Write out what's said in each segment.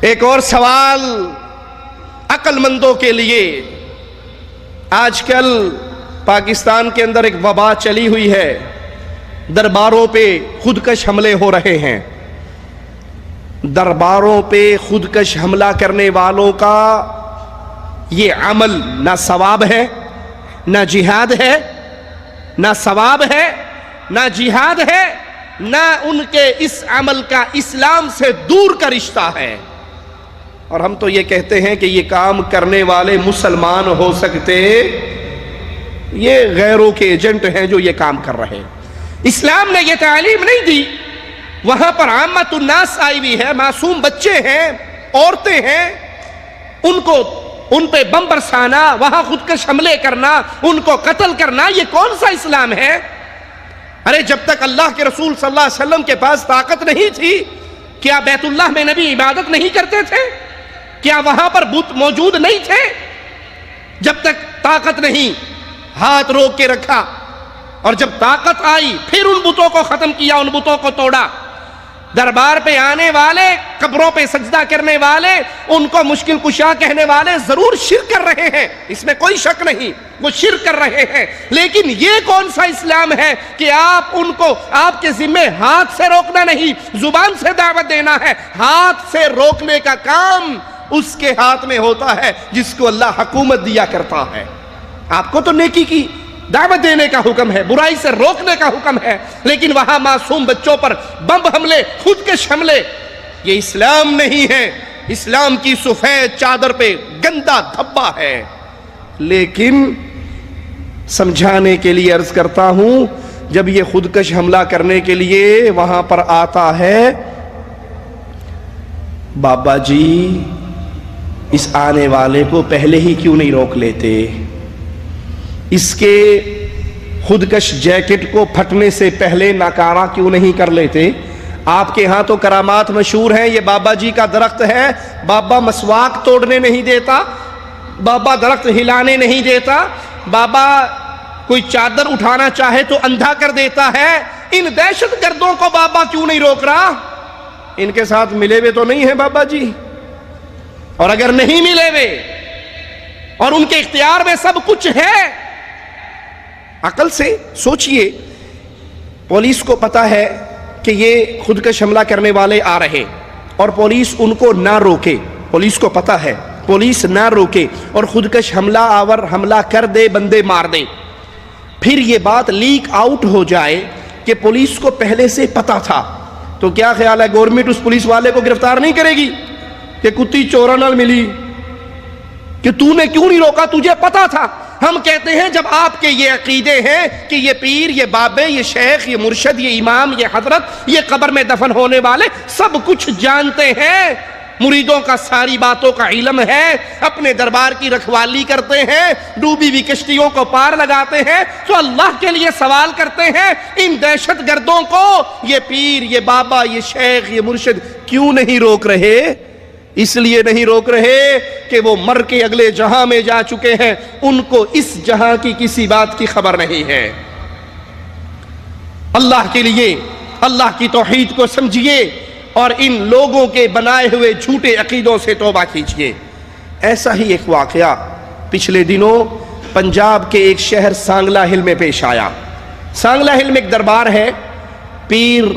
ایک اور سوال عقل مندوں کے لیے، آج کل پاکستان کے اندر ایک وبا چلی ہوئی ہے، درباروں پہ خودکش حملے ہو رہے ہیں۔ درباروں پہ خودکش حملہ کرنے والوں کا یہ عمل نہ ثواب ہے نہ جہاد ہے، نہ ثواب ہے نہ جہاد ہے، نہ ان کے اس عمل کا اسلام سے دور کا رشتہ ہے۔ اور ہم تو یہ کہتے ہیں کہ یہ کام کرنے والے مسلمان ہو سکتے، یہ غیروں کے ایجنٹ ہیں جو یہ کام کر رہے ہیں۔ اسلام نے یہ تعلیم نہیں دی۔ وہاں پر عامت الناس آئی ہوئی ہے، معصوم بچے ہیں، عورتیں ہیں، ان پہ بم برسانا، وہاں خودکش حملے کرنا، ان کو قتل کرنا، یہ کون سا اسلام ہے؟ ارے جب تک اللہ کے رسول صلی اللہ علیہ وسلم کے پاس طاقت نہیں تھی، کیا بیت اللہ میں نبی عبادت نہیں کرتے تھے؟ کیا وہاں پر بت موجود نہیں تھے؟ جب تک طاقت نہیں، ہاتھ روک کے رکھا، اور جب طاقت آئی پھر ان بتوں کو ختم کیا، ان بتوں کو توڑا۔ دربار پہ آنے والے، قبروں پہ سجدہ کرنے والے، ان کو مشکل کشا کہنے والے ضرور شرک کر رہے ہیں، اس میں کوئی شک نہیں، وہ شرک کر رہے ہیں، لیکن یہ کون سا اسلام ہے کہ آپ ان کو، آپ کے ذمہ ہاتھ سے روکنا نہیں، زبان سے دعوت دینا ہے۔ ہاتھ سے روکنے کا کام اس کے ہاتھ میں ہوتا ہے جس کو اللہ حکومت دیا کرتا ہے۔ آپ کو تو نیکی کی دعوت دینے کا حکم ہے، برائی سے روکنے کا حکم ہے، لیکن وہاں معصوم بچوں پر بم حملے، خودکش حملے، یہ اسلام نہیں ہے۔ اسلام کی سفید چادر پہ گندا دھبا ہے۔ لیکن سمجھانے کے لیے عرض کرتا ہوں، جب یہ خودکش حملہ کرنے کے لیے وہاں پر آتا ہے، بابا جی اس آنے والے کو پہلے ہی کیوں نہیں روک لیتے؟ اس کے خودکش جیکٹ کو پھٹنے سے پہلے ناکارہ کیوں نہیں کر لیتے؟ آپ کے ہاں تو کرامات مشہور ہیں، یہ بابا جی کا درخت ہے، بابا مسواک توڑنے نہیں دیتا، بابا درخت ہلانے نہیں دیتا، بابا کوئی چادر اٹھانا چاہے تو اندھا کر دیتا ہے۔ ان دہشت گردوں کو بابا کیوں نہیں روک رہا؟ ان کے ساتھ ملے ہوئے تو نہیں ہیں بابا جی؟ اور اگر نہیں ملے ہوئے اور ان کے اختیار میں سب کچھ ہے، عقل سے سوچئے، پولیس کو پتا ہے کہ یہ خودکش حملہ کرنے والے آ رہے اور پولیس ان کو نہ روکے، پولیس کو پتا ہے، پولیس نہ روکے اور خودکش حملہ آور حملہ کر دے، بندے مار دے، پھر یہ بات لیک آؤٹ ہو جائے کہ پولیس کو پہلے سے پتا تھا، تو کیا خیال ہے گورنمنٹ اس پولیس والے کو گرفتار نہیں کرے گی کہ کتی چورا نال ملی، کہ تو نے کیوں نہیں روکا، تجھے پتا تھا؟ ہم کہتے ہیں جب آپ کے یہ عقیدے ہیں کہ یہ پیر، یہ بابے، یہ شیخ، یہ مرشد، یہ امام، یہ حضرت، یہ قبر میں دفن ہونے والے سب کچھ جانتے ہیں، مریدوں کا ساری باتوں کا علم ہے، اپنے دربار کی رکھوالی کرتے ہیں، ڈوبی ہوئی کشتیوں کو پار لگاتے ہیں، تو اللہ کے لیے سوال کرتے ہیں ان دہشت گردوں کو یہ پیر، یہ بابا، یہ شیخ، یہ مرشد کیوں نہیں روک رہے؟ اس لیے نہیں روک رہے کہ وہ مر کے اگلے جہاں میں جا چکے ہیں، ان کو اس جہاں کی کسی بات کی خبر نہیں ہے۔ اللہ کے لیے اللہ کی توحید کو سمجھیے اور ان لوگوں کے بنائے ہوئے جھوٹے عقیدوں سے توبہ کیجیے۔ ایسا ہی ایک واقعہ پچھلے دنوں پنجاب کے ایک شہر سانگلہ ہل میں پیش آیا۔ سانگلہ ہل میں ایک دربار ہے پیر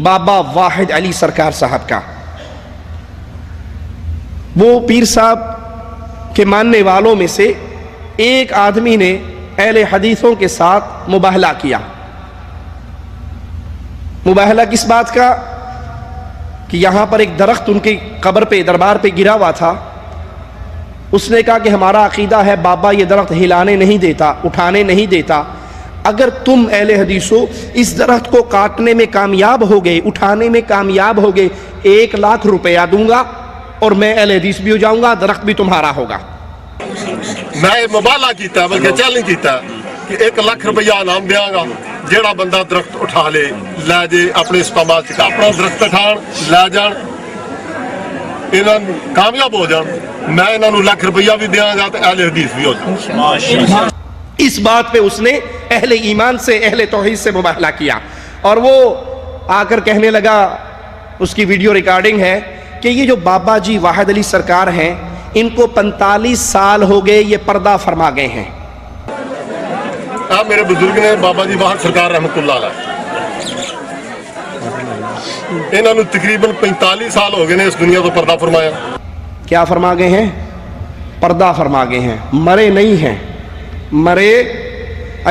بابا واحد علی سرکار صاحب کا۔ وہ پیر صاحب کے ماننے والوں میں سے ایک آدمی نے اہل حدیثوں کے ساتھ مباہلہ کیا۔ مباہلہ کس بات کا؟ کہ یہاں پر ایک درخت ان کی قبر پہ، دربار پہ گرا ہوا تھا، اس نے کہا کہ ہمارا عقیدہ ہے بابا یہ درخت ہلانے نہیں دیتا، اٹھانے نہیں دیتا، اگر تم اہل حدیثوں اس درخت کو کاٹنے میں کامیاب ہو گئے، اٹھانے میں کامیاب ہو گئے، 1,00,000 روپیہ دوں گا اور میں اہل حدیث بھی ہو جاؤں گا، درخت بھی تمہارا ہوگا۔ میں مبالغہ کیتا بلکہ چیلنج کیتا کہ 1,00,000 روپیہ انعام دیاں گا جیڑا بندہ درخت اٹھا لے جے اپنے اسپامات سے اپنا درخت اٹھان لے جان، انہاں کامیاب ہو جان، میں انہاں نوں 1,00,000 روپیہ بھی دیاں گا تو اہل حدیث بھی ہو جان۔ اس بات پہ اس نے اہل ایمان سے، اہل توحید سے مباہلہ کیا، اور وہ آ کر کہنے لگا، اس کی ویڈیو ریکارڈنگ ہے کہ یہ جو بابا جی واحد علی سرکار ہیں ان کو 45 سال ہو گئے یہ پردہ فرما گئے ہیں. میرے بزرگ نے بابا جی واحد سرکار رحمت اللہ علیہ انہوں نے تقریباً 45 سال ہو گئے نے اس دنیا کو پردہ فرمایا. کیا فرما گئے ہیں؟ پردہ فرما گئے ہیں. مرے نہیں ہیں. مرے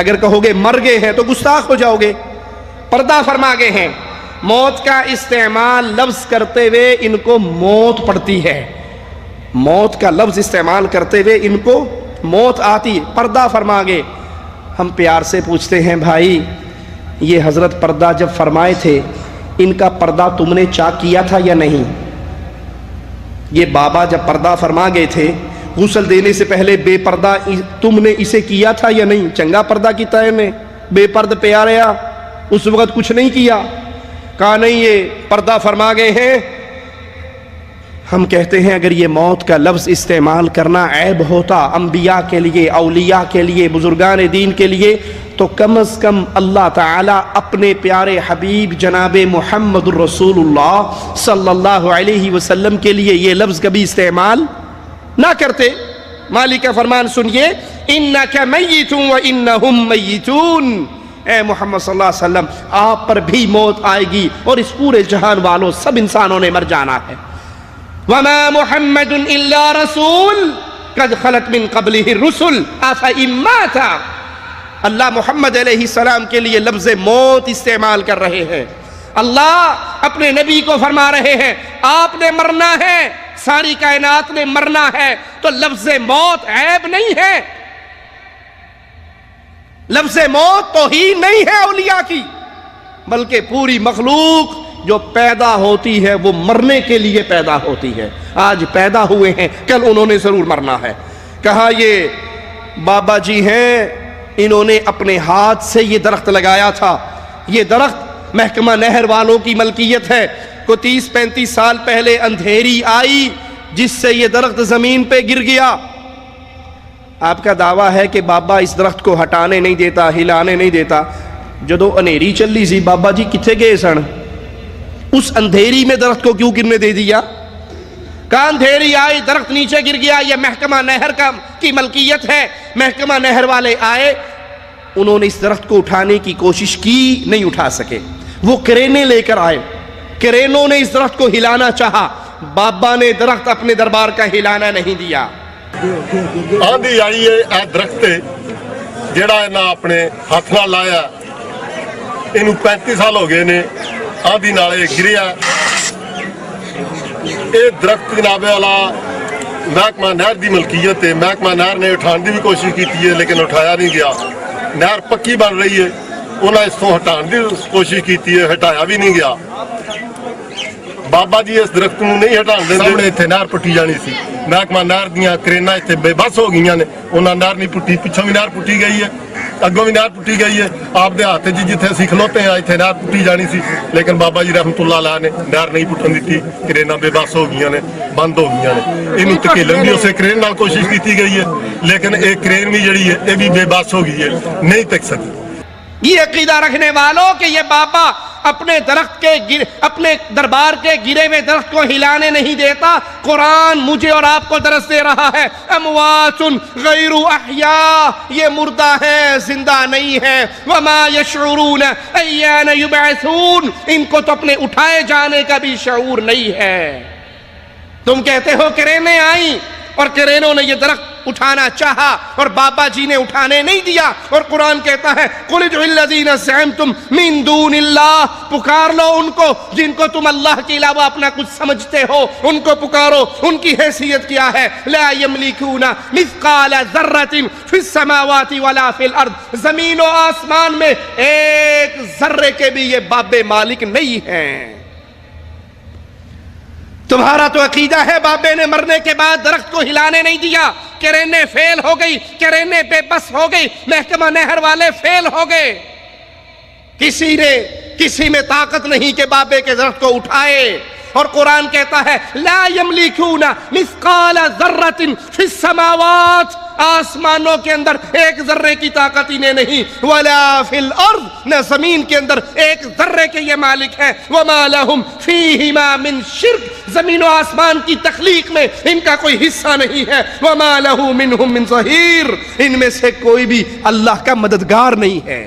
اگر کہو گے مر گئے ہیں تو گستاخ ہو جاؤ گے. پردہ فرما گئے ہیں. موت کا استعمال لفظ کرتے ہوئے ان کو موت پڑتی ہے. موت کا لفظ استعمال کرتے ہوئے ان کو موت آتی. پردہ فرما گئے. ہم پیار سے پوچھتے ہیں بھائی یہ حضرت پردہ جب فرمائے تھے ان کا پردہ تم نے چاک کیا تھا یا نہیں؟ یہ بابا جب پردہ فرما گئے تھے غسل دینے سے پہلے بے پردہ تم نے اسے کیا تھا یا نہیں؟ چنگا پردہ کیتا ہے نے بے پرد پہ آ رہا اس وقت کچھ نہیں کیا. کہا نہیں یہ پردہ فرما گئے ہیں. ہم کہتے ہیں اگر یہ موت کا لفظ استعمال کرنا عیب ہوتا انبیاء کے لیے، اولیاء کے لیے، بزرگان دین کے لیے، تو کم از کم اللہ تعالیٰ اپنے پیارے حبیب جناب محمد الرسول اللہ صلی اللہ علیہ وسلم کے لیے یہ لفظ کبھی استعمال نہ کرتے. مالک کا فرمان سنیے انک میت وانہم میتون. اے محمد صلی اللہ علیہ وسلم آپ پر بھی موت آئے گی اور اس پورے جہان والوں سب انسانوں نے مر جانا ہے. وما محمد الا رسول قد خلت من قبلہ الرسل افئن مات. اللہ محمد علیہ السلام کے لیے لفظ موت استعمال کر رہے ہیں. اللہ اپنے نبی کو فرما رہے ہیں آپ نے مرنا ہے، ساری کائنات نے مرنا ہے، تو لفظ موت عیب نہیں ہے. لفظ موت توہین نہیں ہے اولیاء کی، بلکہ پوری مخلوق جو پیدا ہوتی ہے وہ مرنے کے لیے پیدا ہوتی ہے. آج پیدا ہوئے ہیں کل انہوں نے ضرور مرنا ہے. کہا یہ بابا جی ہیں انہوں نے اپنے ہاتھ سے یہ درخت لگایا تھا. یہ درخت محکمہ نہر والوں کی ملکیت ہے. کو 30-35 سال پہلے اندھیری آئی جس سے یہ درخت زمین پہ گر گیا. آپ کا دعویٰ ہے کہ بابا اس درخت کو ہٹانے نہیں دیتا، ہلانے نہیں دیتا. جدو انھیری چلی سی بابا جی کتھے گئے سن؟ اس اندھیری میں درخت کو کیوں گرنے دے دیا؟ کہاں اندھیری آئی درخت نیچے گر گیا. یہ محکمہ نہر کی ملکیت ہے. محکمہ نہر والے آئے انہوں نے اس درخت کو اٹھانے کی کوشش کی نہیں اٹھا سکے. وہ کرینیں لے کر آئے. کرینوں نے اس درخت کو ہلانا چاہا. بابا نے درخت اپنے دربار کا ہلانا نہیں دیا. آندھی آئی ہے اے درخت جیڑا انہاں اپنے ہاتھ نال لایا انہوں 35 سال ہو گئے نے. آندھی نالے گریا. یہ درخت جناب والا محکمہ نہر دی ملکیت ہے. محکمہ نہر نے اٹھان دی بھی کوشش کی ہے لیکن اٹھایا نہیں گیا. نہر پکی بن رہی ہے انہیں اس کو ہٹان دی کوشش کی ہے، ہٹایا بھی نہیں گیا. بابا جی اس درخت کو نہیں ہٹان دیں. سامنے اتنے نہر پٹی جانی سی. محکمہ نہر دیا کرینا اتنے بے بس ہو گئی نے. انہوں نے نہر نہیں پٹی. پچھوں بھی نہر پٹی گئی ہے، اگوں بھی نہر پٹی گئی ہے. آپ دے ہاتھ جی جتنے اسی کھلوتے ہیں اتنے نہر پٹی جانی سی لیکن بابا جی رحمت اللہ علیہ نے نہر نہیں پٹن دیتی. کرینا بے بس ہو گئی نے، بند ہو گئی نے. انہوں تکیلن بھی اسے کرین نال کوشش کی گئی ہے لیکن ایک کرین بھی جڑی ہے یہ بھی بے بس ہو گئی ہے، نہیں تک سکی. یہ عقیدہ رکھنے والوں کہ یہ بابا اپنے درخت کے اپنے دربار کے گرے ہوئے درخت کو ہلانے نہیں دیتا. قرآن مجھے اور آپ کو درس دے رہا ہے اموات غیر احیاء. یہ مردہ ہے، زندہ نہیں ہے. وما یشعرون ایان یبعثون. ان کو تو اپنے اٹھائے جانے کا بھی شعور نہیں ہے. تم کہتے ہو کرینیں آئیں اور کرینوں نے یہ درخت اٹھانا چاہا اور بابا جی نے اٹھانے نہیں دیا. اور قرآن کہتا ہے قل ادعوا الذین زعمتم من دون اللہ. پکار لو ان کو جن کو تم اللہ کے علاوہ اپنا کچھ سمجھتے ہو. ان کو پکارو. ان کی حیثیت کیا ہے؟ لا یملکون مثقال ذرۃ فی السماوات ولا فی الارض. زمین و آسمان میں ایک ذرے کے بھی یہ بابے مالک نہیں ہیں. تمہارا تو عقیدہ ہے بابے نے مرنے کے بعد درخت کو ہلانے نہیں دیا. کرینے فیل ہو گئی، کرینے بے بس ہو گئی، محکمہ نہر والے فیل ہو گئے. کسی میں طاقت نہیں کہ بابے کے درخت کو اٹھائے. اور قرآن کہتا ہے لا یملکون مثقال ذرۃ فی السماوات، آسمانوں کے اندر ایک ذرے کی طاقت انہیں نہیں، ولا فی الارض، نہ زمین کے اندر ایک ذرے کے یہ مالک ہے، وما لہم فیہما من شرک، زمین و آسمان کی تخلیق میں ان کا کوئی حصہ نہیں ہے، وما لہ منہم من ظہیر، ان میں سے کوئی بھی اللہ کا مددگار نہیں ہے۔